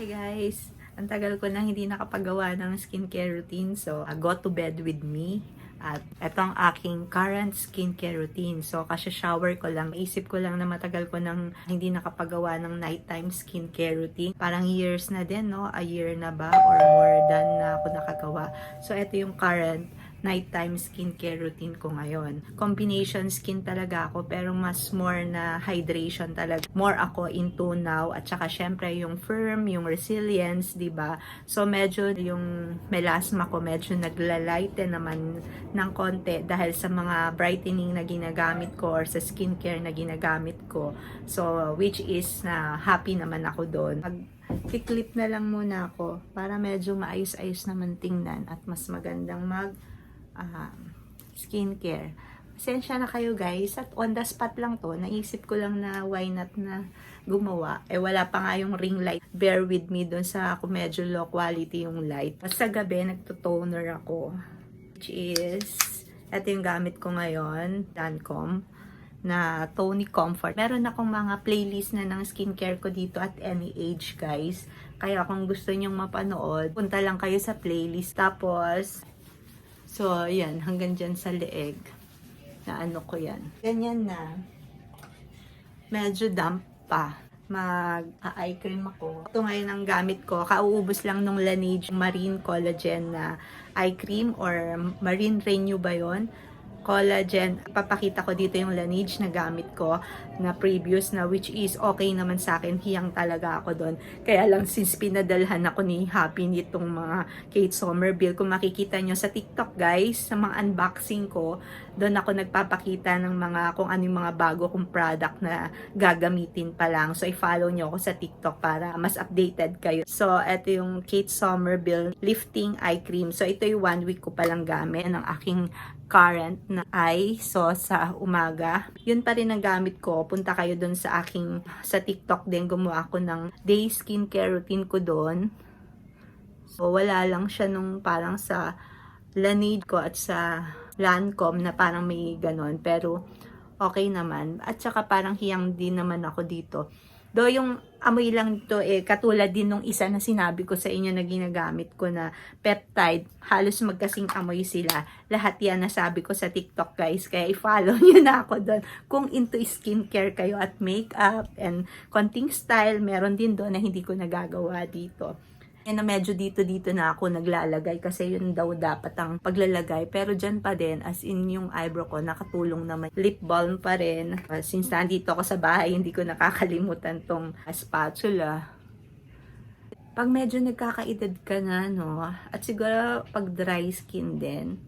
Hi guys! Ang tagal ko nang hindi nakapagawa ng skincare routine. So, go to bed with me. At ito ang aking current skincare routine. So, kasi shower ko lang. Isip ko lang na matagal ko nang hindi nakapagawa ng nighttime skincare routine. Parang years na din, no? A year na ba? Or more than na ako nakagawa. So, ito yung current nighttime skincare routine ko ngayon. Combination skin talaga ako, pero mas more na hydration talaga. More ako into now, at saka syempre yung firm, yung resilience, di ba? So medyo yung melasma ko medyo naglalighten naman ng konti dahil sa mga brightening na ginagamit ko or sa skincare na ginagamit ko. So which is na happy naman ako doon. Mag-clip na lang muna ako para medyo maayos-ayos naman tingnan at mas magandang skincare. Pasensya na kayo guys, at on the spot lang to, naisip ko lang na why not na gumawa. Wala pa nga yung ring light. Bear with me dun sa kung medyo low quality yung light. Sa gabi, nagto-toner ako. Which is, ito yung gamit ko ngayon, Lancome, na Tony Comfort. Meron akong mga playlist na ng skincare ko dito at any age guys. Kaya kung gusto nyong mapanood, punta lang kayo sa playlist. Tapos, so, yan, hanggang dyan sa leeg. Na ano ko yan. Ganyan na. Medyo damp pa. Mag-eye cream ako. Ito ngayon ang gamit ko. Kauubos lang nung Laneige Marine Collagen na eye cream or Marine Renew ba yun? Collagen. Papakita ko dito yung Laneige na gamit ko na previous na which is okay naman sa akin. Hiyang talaga ako doon. Kaya lang since pinadalhan ako ni Happy nitong mga Kate Somerville, kung makikita nyo sa TikTok guys, sa mga unboxing ko, doon ako nagpapakita ng mga kung ano yung mga bago kong product na gagamitin pa lang. So i-follow nyo ako sa TikTok para mas updated kayo. So ito yung Kate Somerville Lifting Eye Cream. So ito yung 1 week ko palang gamit ng aking current na eye. So sa umaga, yun pa rin ang gamit ko. Punta kayo doon sa aking sa TikTok din, gumawa ako ng day skincare routine ko doon. So wala lang siya nung parang sa Laneige ko at sa Lancome na parang may ganon, pero okay naman. At saka parang hiyang din naman ako dito. Do yung amoy lang nito katulad din nung isa na sinabi ko sa inyo na ginagamit ko na peptide, halos magkasing amoy sila. Lahat yan nasabi ko sa TikTok guys, kaya i-follow nyo na ako doon. Kung into skincare kayo at makeup and konting style, meron din doon na hindi ko nagagawa dito. Na medyo dito na ako naglalagay kasi yun daw dapat ang paglalagay, pero dyan pa din as in yung eyebrow ko nakatulong naman. Lip balm pa rin. Since nandito ako sa bahay, hindi ko nakakalimutan tong spatula. Pag medyo nagkakaedad ka na, no, at siguro pag dry skin din,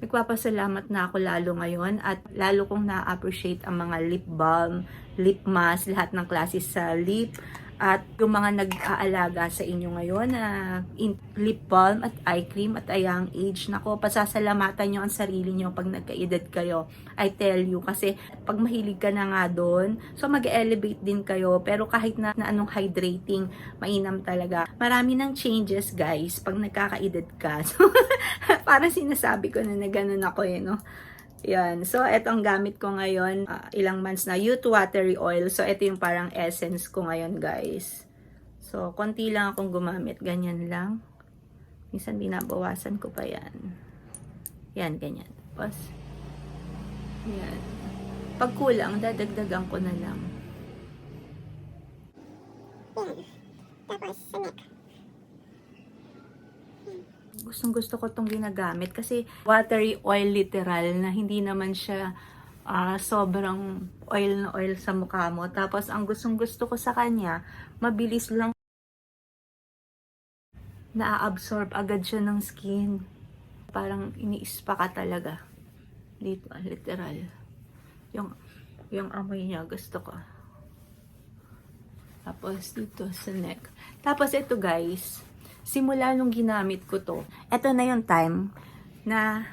nagpapasalamat na ako lalo ngayon at lalo kong na-appreciate ang mga lip balm, lip mask, lahat ng klase sa lip. At yung mga nag-aalaga sa inyo ngayon na lip balm at eye cream at a young age, nako, pasasalamatan nyo ang sarili nyo pag nagkaedad kayo. I tell you, kasi pag mahilig ka na nga doon, so mag-elevate din kayo. Pero kahit na anong hydrating, mainam talaga. Marami ng changes guys pag nagkakaedad ka. So, parang sinasabi ko na gano'n ako no? Yan. So, ito ang gamit ko ngayon. Ilang months na. Youth Watery Oil. So, ito yung parang essence ko ngayon, guys. So, konti lang akong gumamit. Ganyan lang. Minsan, binabawasan ko pa yan. Yan, ganyan. Tapos, yan. Pag kulang, dadagdagan ko na lang. Tapos, sa neck. Gustong-gusto ko itong ginagamit kasi watery oil literal na hindi naman siya sobrang oil na oil sa mukha mo. Tapos ang gustong-gusto ko sa kanya, mabilis lang na-absorb agad siya ng skin. Parang iniispa ka talaga. Dito, literal. Yung amoy niya, gusto ko. Tapos dito sa neck. Tapos ito guys, simula nung ginamit ko to, eto na yung time na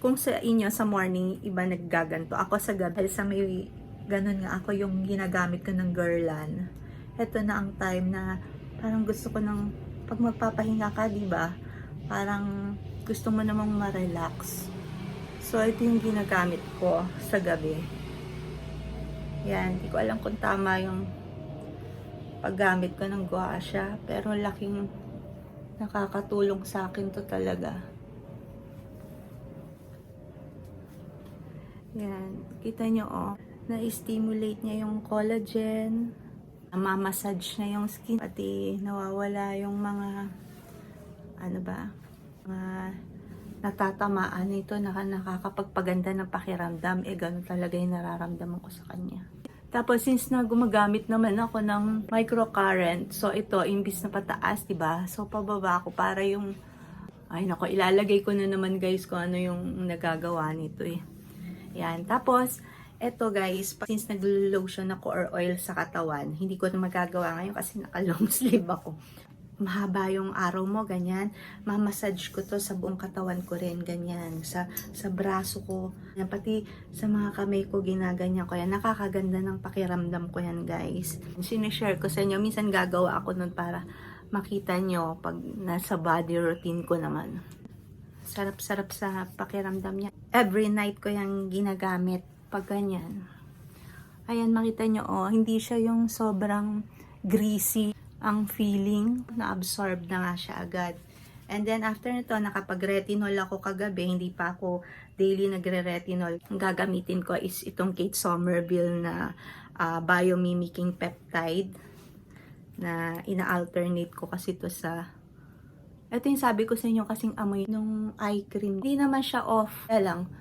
kung sa inyo sa morning iba naggaganto, ako sa gabi sa may ganun nga ako yung ginagamit ko ng Guerlain. Eto na ang time na parang gusto ko ng pag magpapahinga ka, di ba? Parang gusto mo namang ma-relax. So ito yung ginagamit ko sa gabi. Yan, hindi ko alam kung tama yung paggamit ko ng gua siya. Pero laking nakakatulong sa akin to talaga. Yan. Kita nyo na-stimulate niya yung collagen. Namamassage na yung skin. Pati nawawala yung mga natatamaan nito na nakakapagpaganda ng pakiramdam. Ganun talaga yung nararamdaman ko sa kanya. Tapos, since na gumagamit naman ako ng microcurrent, so ito, imbis na pataas, diba? So, pababa ako para yung, ilalagay ko na naman guys kung ano yung nagagawa nito Yan. Tapos, eto guys, since nag-lotion ako or oil sa katawan, hindi ko na magagawa ngayon kasi naka-long sleeve ako. Mahaba yung araw mo, ganyan. Mamassage ko to sa buong katawan ko rin, ganyan. Sa braso ko. Yan, pati sa mga kamay ko, ginaganyan ko yan. Nakakaganda ng pakiramdam ko yan, guys. Sinishare ko sa inyo. Minsan gagawa ako nun para makita nyo pag nasa body routine ko naman. Sarap-sarap sa pakiramdam niya. Every night ko yung ginagamit pag ganyan. Ayan, makita nyo, hindi siya yung sobrang greasy ang feeling, na-absorb na nga siya agad. And then after nito, nakapag-retinol ako kagabi, hindi pa ako daily nagre-retinol. Ang gagamitin ko is itong Kate Somerville na biomimicking peptide na ina-alternate ko kasi to sa... Ito yung sabi ko sa inyo kasing amoy nung eye cream. Hindi naman siya off. Kaya lang,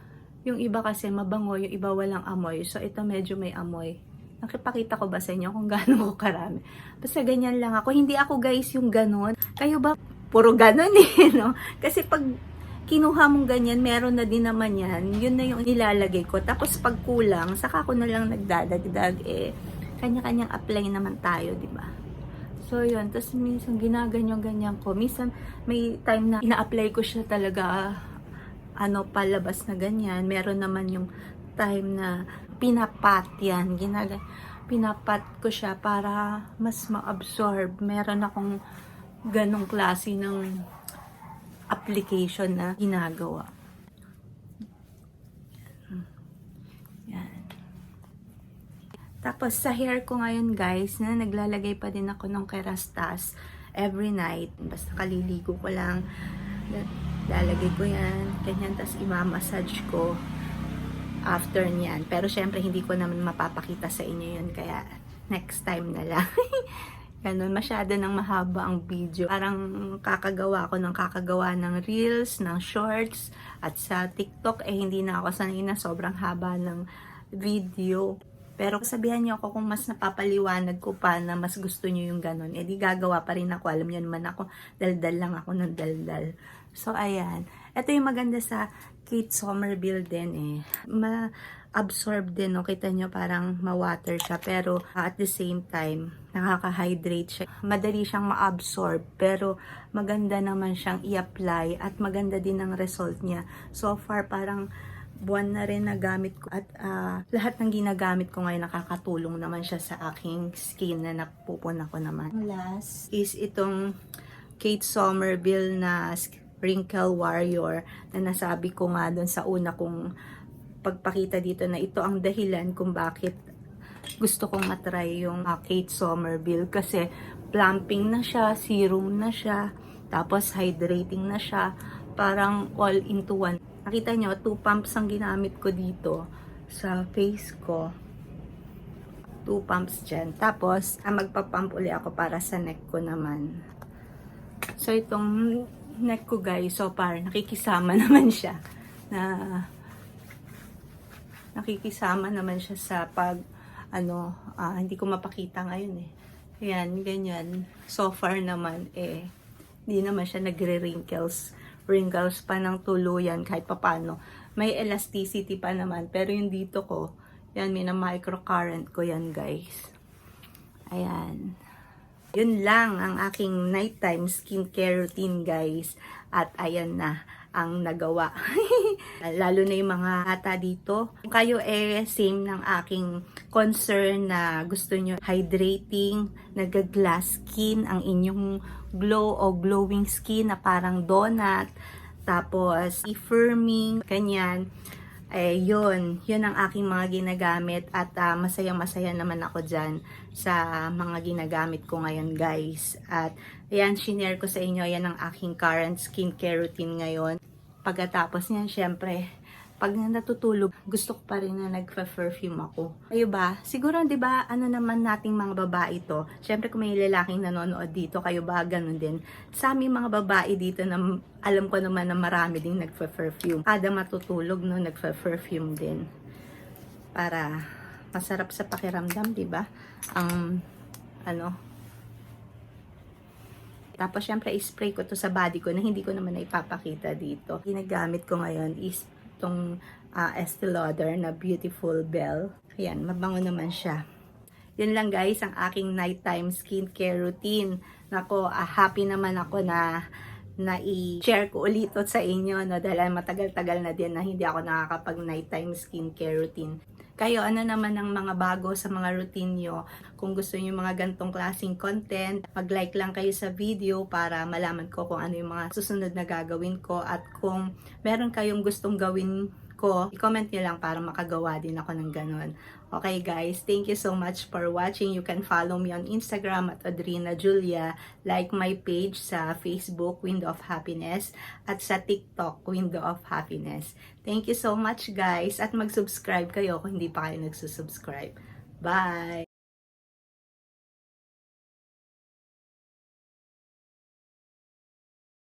yung iba kasi mabango, yung iba walang amoy. So ito medyo may amoy. Nakipakita ko ba sa inyo kung gaano ko karami? Basta ganyan lang ako. Hindi ako guys yung ganon. Kayo ba? Puro ganon no? Kasi pag kinuha mong ganyan, meron na din naman yan. Yun na yung nilalagay ko. Tapos pag kulang, saka ko na lang nagdadagdag. Kanya-kanyang apply naman tayo, di ba? So yun. Tapos minsan ginaganyan-ganyan ko. Minsan may time na ina-apply ko siya talaga palabas na ganyan. Meron naman yung time na pinapat yan. Pinapat ko siya para mas ma-absorb. Meron akong ganong klase ng application na ginagawa. Yan. Tapos sa hair ko ngayon guys, na naglalagay pa din ako ng Kerastase every night. Basta kaliligo ko lang. Lalagay ko yan. Ganyan. Tapos imamassage ko after niyan. Pero syempre hindi ko naman mapapakita sa inyo yun. Kaya next time na lang. Ganun, masyado nang mahaba ang video. Parang kakagawa ng reels, ng shorts. At sa TikTok, hindi na ako sanay na sobrang haba ng video. Pero sabihan niyo ako kung mas napapaliwanag ko pa na mas gusto niyo yung ganun. Di gagawa pa rin ako. Alam niyo naman ako, daldal lang ako ng daldal. So, ayan. Ito yung maganda sa Kate Somerville din ma-absorb din, no? Kita nyo parang ma-water siya, pero at the same time, nakaka-hydrate siya. Madali siyang ma-absorb, pero maganda naman siyang i-apply at maganda din ang result niya. So far, parang buwan na rin na gamit ko at lahat ng ginagamit ko ngayon nakakatulong naman siya sa aking skin na napupuna ko naman. Last is itong Kate Somerville na Wrinkle Warrior na nasabi ko nga doon sa una kong pagpakita dito na ito ang dahilan kung bakit gusto kong matry yung Kate Somerville kasi plumping na siya, serum na siya, tapos hydrating na siya, parang all into one. Nakita nyo, 2 pumps ang ginamit ko dito sa face ko. 2 pumps dyan. Tapos, magpapump uli ako para sa neck ko naman. So, itong neck ko guys, so far nakikisama naman siya sa pag hindi ko mapakita ngayon yan, ganyan. So far naman hindi naman siya wrinkles pa ng tuluyan kahit papano. May elasticity pa naman, pero yung dito ko yan, may na microcurrent ko yan guys. Ayan. Yun lang ang aking nighttime skincare routine guys. At ayan na ang nagawa. Lalo na yung mga ata dito. Kung kayo same ng aking concern na gusto nyo hydrating, nag-glass skin, ang inyong glow o glowing skin na parang donut, tapos firming, ganyan. Yun ang aking mga ginagamit at masayang-masaya naman ako dyan sa mga ginagamit ko ngayon guys. At ayan, shinare ko sa inyo, yan ang aking current skincare routine ngayon. Pagkatapos niyan, syempre, pag natutulog, gusto ko pa rin na nagpa-perfume ako. Kayo ba? Siguro, di ba, ano naman nating mga babae to? Syempre, kung may lalaking nanonood dito, kayo ba, ganun din. Sa aming mga babae dito, na alam ko naman na marami ding nagpa-perfume. Kada matutulog, no, nagpa-perfume din. Para masarap sa pakiramdam, di ba? Tapos, syempre, i-spray ko to sa body ko na hindi ko naman na ipapakita dito. Ginagamit ko ngayon is itong Estee Lauder na Beautiful Belle. Ayan, mabango naman siya. Yun lang guys, ang aking nighttime skincare routine. Nako, happy naman ako na i-share ko ulit ito sa inyo, no? Dahil matagal-tagal na din na hindi ako nakakapag nighttime skincare routine. Kayo, ano naman ang mga bago sa mga routine nyo? Kung gusto nyo mga gantong klaseng content, mag-like lang kayo sa video para malaman ko kung ano yung mga susunod na gagawin ko. At kung meron kayong gustong gawin ko, i-comment nyo lang para makagawa din ako ng ganun. Okay guys, thank you so much for watching. You can follow me on Instagram at Audrina Julia. Like my page sa Facebook, Window of Happiness, at sa TikTok, Window of Happiness. Thank you so much guys, at mag-subscribe kayo kung hindi pa kayo nagsusubscribe. Bye!